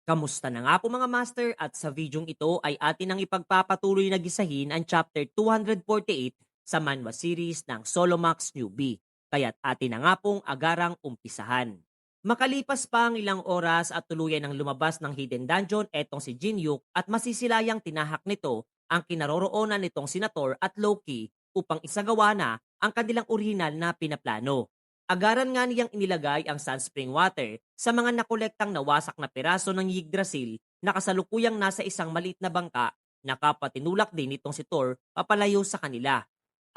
Kamusta na nga po mga master at sa videong ito ay atin ang ipagpapatuloy na gisahin ang chapter 248 sa manhwa series ng Solomax Newbie. Kaya't atin na nga pong agarang umpisahan. Makalipas pa ang ilang oras at tuluyan ng lumabas ng hidden dungeon etong si Jinyuk at masisilayang tinahak nito ang kinaroroonan nitong Senator at Loki upang isagawa na ang kanilang orihinal na pinaplano. Agaran nga niyang inilagay ang Sunspring Water sa mga nakolektang nawasak na piraso ng Yggdrasil na kasalukuyang nasa isang maliit na bangka na kapatinulak din nitong si Thor papalayo sa kanila.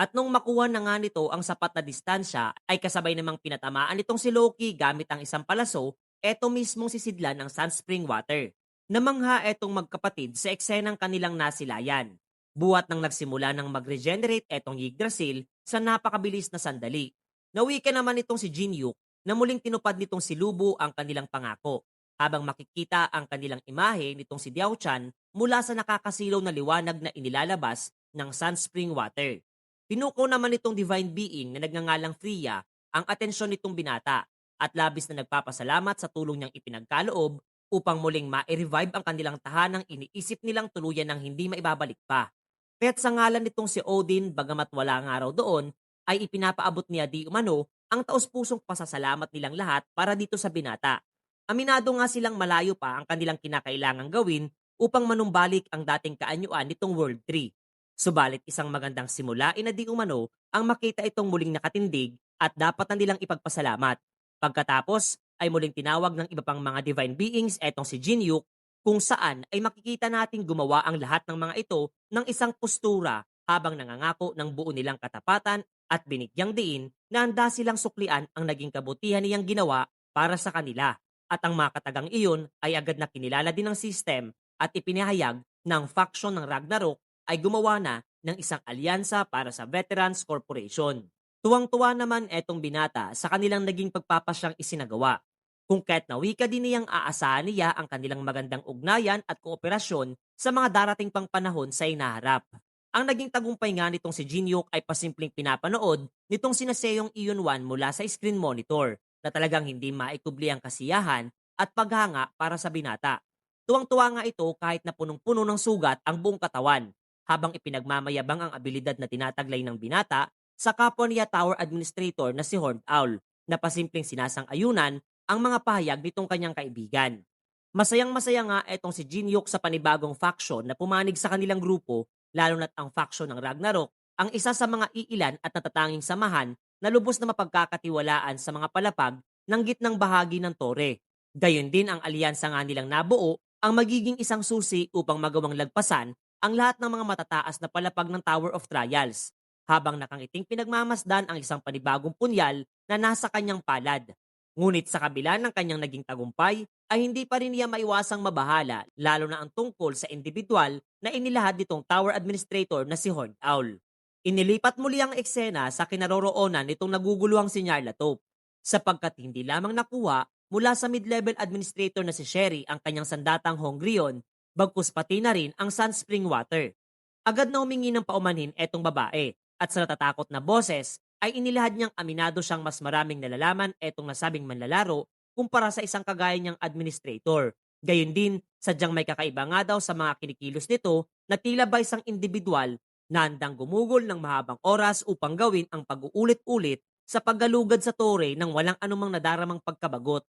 At nung makuha na nga nito ang sapat na distansya ay kasabay namang pinatamaan nitong si Loki gamit ang isang palaso, eto mismong sisidlan ng Sunspring Water. Namangha etong magkapatid sa eksenang kanilang nasilayan. Buhat nang nagsimula ng mag-regenerate etong Yggdrasil sa napakabilis na sandali. Nawi ka naman itong si Jinyuk na muling tinupad nitong si Lubu ang kanilang pangako, habang makikita ang kanilang imahe nitong si Diao Chan mula sa nakakasilaw na liwanag na inilalabas ng Sunspring Water. Pinuko naman itong divine being na nagngangalang Freya ang atensyon nitong binata at labis na nagpapasalamat sa tulong niyang ipinagkaloob upang muling ma-revive ang kanilang tahanang iniisip nilang tuluyan ng hindi maibabalik pa. Kaya't sa ngalan nitong si Odin, bagamat wala nga raw doon, ay ipinapaabot niya di umano ang taos-pusong pasasalamat nilang lahat para dito sa binata. Aminado nga silang malayo pa ang kanilang kinakailangang gawin upang manumbalik ang dating kaanyuan nitong World Tree. Subalit isang magandang simula ina di umano ang makita itong muling nakatindig at dapat na nilang ipagpasalamat. Pagkatapos ay muling tinawag ng iba pang mga divine beings etong si Jinyuk kung saan ay makikita nating gumawa ang lahat ng mga ito ng isang postura habang nangangako ng buo nilang katapatan at binigyang diin na handa silang suklian ang naging kabutihan niyang ginawa para sa kanila. At ang mga katagang iyon ay agad na kinilala din ng system at ipinahayag ng faction ng Ragnarok ay gumawa na ng isang alyansa para sa Veterans Corporation. Tuwang-tuwa naman etong binata sa kanilang naging pagpapasyang isinagawa. Kung kahit na wika din niyang aasahan niya ang kanilang magandang ugnayan at kooperasyon sa mga darating pang panahon sa inaharap. Ang naging tagumpay nga nitong si Jinyuk ay pasimpleng pinapanood nitong sinaseyong Ion 1 mula sa screen monitor na talagang hindi maikubli ang kasiyahan at paghanga para sa binata. Tuwang-tuwa nga ito kahit na punong-puno ng sugat ang buong katawan habang ipinagmamayabang ang abilidad na tinataglay ng binata sa kapwa niya Tower Administrator na si Horned Owl na pasimpleng sinasang-ayunan ang mga pahayag nitong kanyang kaibigan. Masayang-masaya nga etong si Jinyuk sa panibagong faction na pumanig sa kanilang grupo, lalo na't ang faction ng Ragnarok ang isa sa mga iilan at natatanging samahan na lubos na mapagkakatiwalaan sa mga palapag ng gitnang bahagi ng tore. Gayon din ang alyansa nga nilang nabuo ang magiging isang susi upang magawang lagpasan ang lahat ng mga matataas na palapag ng Tower of Trials, habang nakangiting pinagmamasdan ang isang panibagong punyal na nasa kanyang palad. Ngunit sa kabila ng kanyang naging tagumpay, ay hindi pa rin niya maiwasang mabahala lalo na ang tungkol sa individual na inilahad nitong Tower Administrator na si Horned Owl. Inilipat muli ang eksena sa kinaroroonan nitong naguguluhang si Nyarlathotep, sapagkat hindi lamang nakuha mula sa mid-level administrator na si Sherry ang kanyang sandatang Hongrion, bagkus pati na rin ang Sunspring Water. Agad na humingi ng paumanhin etong babae at sa natatakot na boses ay inilahad niyang aminado siyang mas maraming nalalaman etong nasabing manlalaro kumpara sa isang kagaya niyang administrator. Gayon din, sadyang may kakaiba nga daw sa mga kinikilos nito na tila ba isang individual na handang gumugol ng mahabang oras upang gawin ang pag-uulit-ulit sa paggalugad sa tore ng walang anumang nadaramang pagkabagot.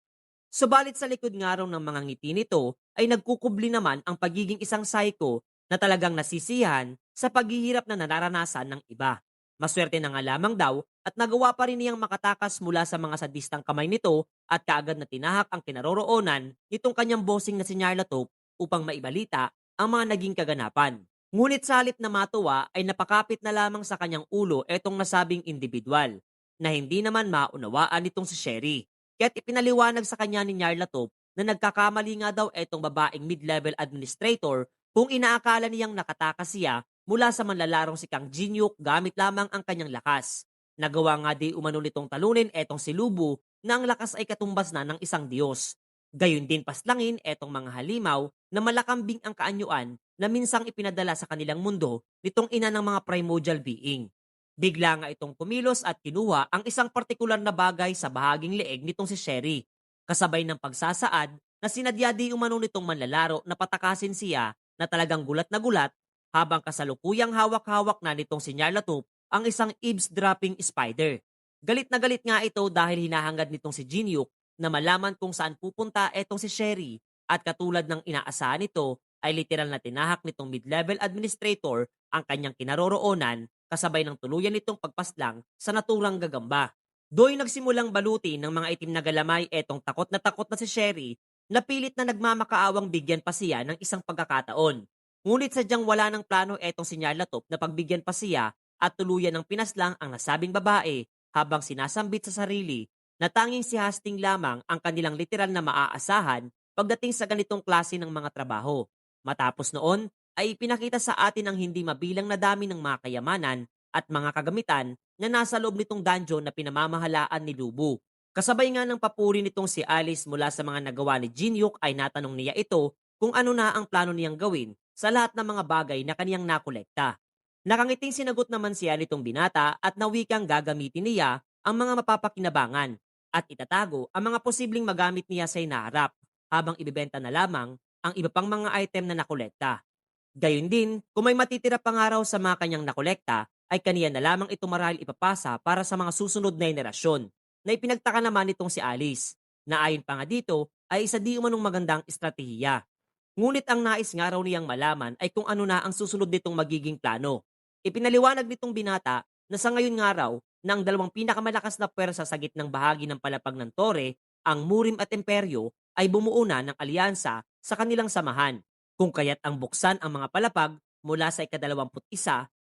Subalit sa likod nga raw ng mga ngiti nito ay nagkukubli naman ang pagiging isang psycho na talagang nasisiyahan sa paghihirap na nararanasan ng iba. Maswerte na nga lamang daw at nagawa pa rin niyang makatakas mula sa mga sadistang kamay nito at kaagad na tinahak ang kinaroroonan nitong kanyang bossing na si Nyarlathotep upang maibalita ang mga naging kaganapan. Ngunit sa halip na matuwa ay napakapit na lamang sa kanyang ulo etong nasabing individual na hindi naman maunawaan nitong si Sherry. Kaya't ipinaliwanag sa kanya ni Nyarlathotep na nagkakamali nga daw etong babaeng mid-level administrator kung inaakala niyang nakatakas siya mula sa manlalarong si Kang Jinyuk gamit lamang ang kanyang lakas. Nagawa nga di umano nitong talunin etong si Lubu na ang lakas ay katumbas na ng isang Diyos. Gayon din paslangin etong mga halimaw na malakambing ang kaanyuan na minsang ipinadala sa kanilang mundo nitong ina ng mga primordial being. Bigla nga itong kumilos at kinuha ang isang partikular na bagay sa bahaging leeg nitong si Sherry, kasabay ng pagsasaad na sinadya di umano nitong manlalaro na patakasin siya na talagang gulat na gulat habang kasalukuyang hawak-hawak na nitong si Nyarlathotep ang isang eavesdropping spider. Galit na galit nga ito dahil hinahangad nitong si Jinyuk na malaman kung saan pupunta etong si Sherry at katulad ng inaasahan nito ay literal na tinahak nitong mid-level administrator ang kanyang kinaroroonan kasabay ng tuluyan nitong pagpaslang sa naturang gagamba. Do'y nagsimulang baluti ng mga itim na galamay etong takot na si Sherry na pilit na nagmamakaawang bigyan pa siya ng isang pagkakataon. Ngunit sadyang wala ng plano etong si Nyarlathotep na pagbigyan pa siya at tuluyan ng pinaslang ang nasabing babae habang sinasambit sa sarili na tanging si Hastings lamang ang kanilang literal na maaasahan pagdating sa ganitong klase ng mga trabaho. Matapos noon ay ipinakita sa atin ang hindi mabilang na dami ng mga kayamanan at mga kagamitan na nasa loob nitong dungeon na pinamamahalaan ni Lubu. Kasabay nga ng papuri nitong si Alice mula sa mga nagawa ni Jinyuk ay natanong niya ito kung ano na ang plano niyang gawin sa lahat ng mga bagay na kaniyang nakolekta. Nakangiting sinagot naman siya nitong binata at nawikang gagamitin niya ang mga mapapakinabangan at itatago ang mga posibleng magamit niya sa inaharap habang ibebenta na lamang ang iba pang mga item na nakolekta. Gayun din, kung may matitira pang araw sa mga kanyang nakolekta, ay kaniya na lamang ito marahil ipapasa para sa mga susunod na henerasyon, na ipinagtaka naman nitong si Alice, na ayon pa nga dito ay isa di umanong magandang estratehiya. Ngunit ang nais nga raw niyang malaman ay kung ano na ang susunod nitong magiging plano. Ipinaliwanag nitong binata na sa ngayon nga raw na ang dalawang pinakamalakas na pwersa sa gitnang bahagi ng palapag ng tore, ang Murim at Imperyo, ay bumuo na ng alyansa sa kanilang samahan. Kung kaya't ang buksan ang mga palapag mula sa ika-21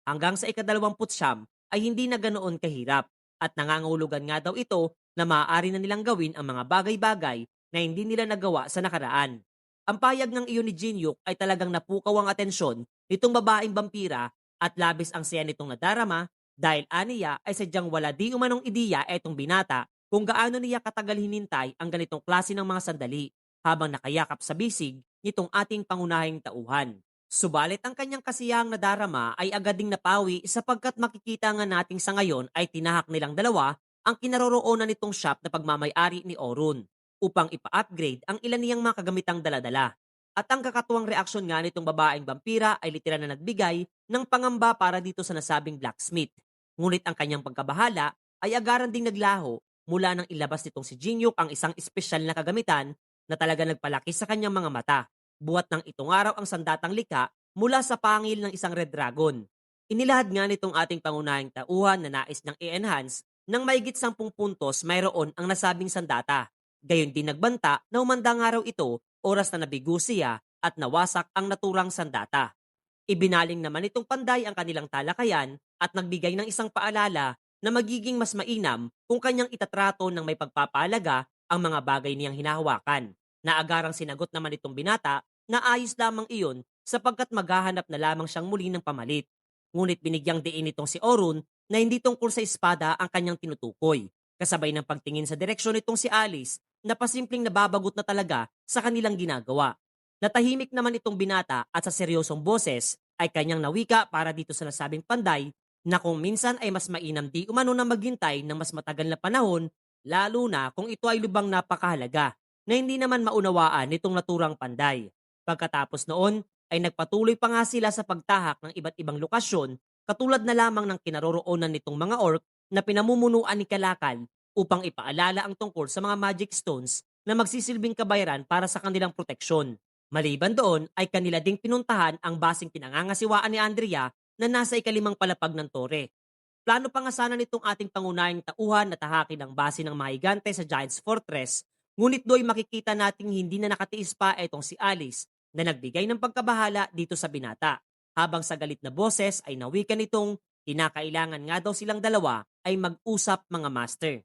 hanggang sa ika-29 ay hindi na ganoon kahirap at nangangahulugan nga daw ito na maaari na nilang gawin ang mga bagay-bagay na hindi nila nagawa sa nakaraan. Ang payag ng iyon ni Jinyuk ay talagang napukaw ang atensyon nitong babaeng vampira at labis ang saya nitong nadarama dahil aniya ay sadyang wala di umanong ideya etong binata kung gaano niya katagal hinintay ang ganitong klase ng mga sandali habang nakayakap sa bisig nitong ating pangunahing tauhan. Subalit ang kanyang kasiyahang nadarama ay agad ding napawi sapagkat makikita nga nating sa ngayon ay tinahak nilang dalawa ang kinaroroonan nitong shop na pagmamayari ni Orun upang ipa-upgrade ang ilan niyang mga kagamitang daladala. At ang kakatuwang reaksyon nga nitong babaeng vampira ay literal na nagbigay ng pangamba para dito sa nasabing blacksmith. Ngunit ang kanyang pagkabahala ay agaran ding naglaho mula nang ilabas nitong si Jinyuk ang isang espesyal na kagamitan na talaga nagpalaki sa kanyang mga mata. Buhat ng itong araw ang sandatang lika mula sa pangil ng isang red dragon. Inilahad nga nitong ating pangunahing tauhan na nais niyang i-enhance ng mahigit 10 puntos mayroon ang nasabing sandata. Gayon din nagbanta na umandang araw ito oras na nabigo siya at nawasak ang naturang sandata. Ibinaling naman itong panday ang kanilang talakayan at nagbigay ng isang paalala na magiging mas mainam kung kanyang itatrato ng may pagpapalaga ang mga bagay niyang hinahawakan. Naagarang sinagot naman itong binata na ayos lamang iyon sapagkat maghahanap na lamang siyang muli ng pamalit. Ngunit binigyang diin itong si Orun na hindi tungkol sa espada ang kanyang tinutukoy, kasabay ng pagtingin sa direksyon nitong si Alice na pasimpleng nababagot na talaga sa kanilang ginagawa. Natahimik naman itong binata at sa seryosong boses ay kanyang nawika para dito sa nasabing panday na kung minsan ay mas mainam di umano na maghintay ng mas matagal na panahon, lalo na kung ito ay lubang napakahalaga na hindi naman maunawaan nitong naturang panday. Pagkatapos noon ay nagpatuloy pa nga sila sa pagtahak ng iba't ibang lokasyon katulad na lamang ng kinaroroonan nitong mga orc na pinamumunuan ni Kalakal upang ipaalala ang tungkol sa mga magic stones na magsisilbing kabayaran para sa kanilang proteksyon. Maliban doon ay kanila ding pinuntahan ang basing pinangangasiwaan ni Andrea na nasa ikalimang palapag ng tore. Plano pa nga sana nitong ating pangunahing tauhan na tahakin ang base ng mga higante sa Giant's Fortress, ngunit do'y makikita nating hindi na nakatiis pa etong si Alice na nagbigay ng pagkabahala dito sa binata. Habang sa galit na boses ay nawika nitong kinakailangan nga daw silang dalawa ay mag-usap mga master.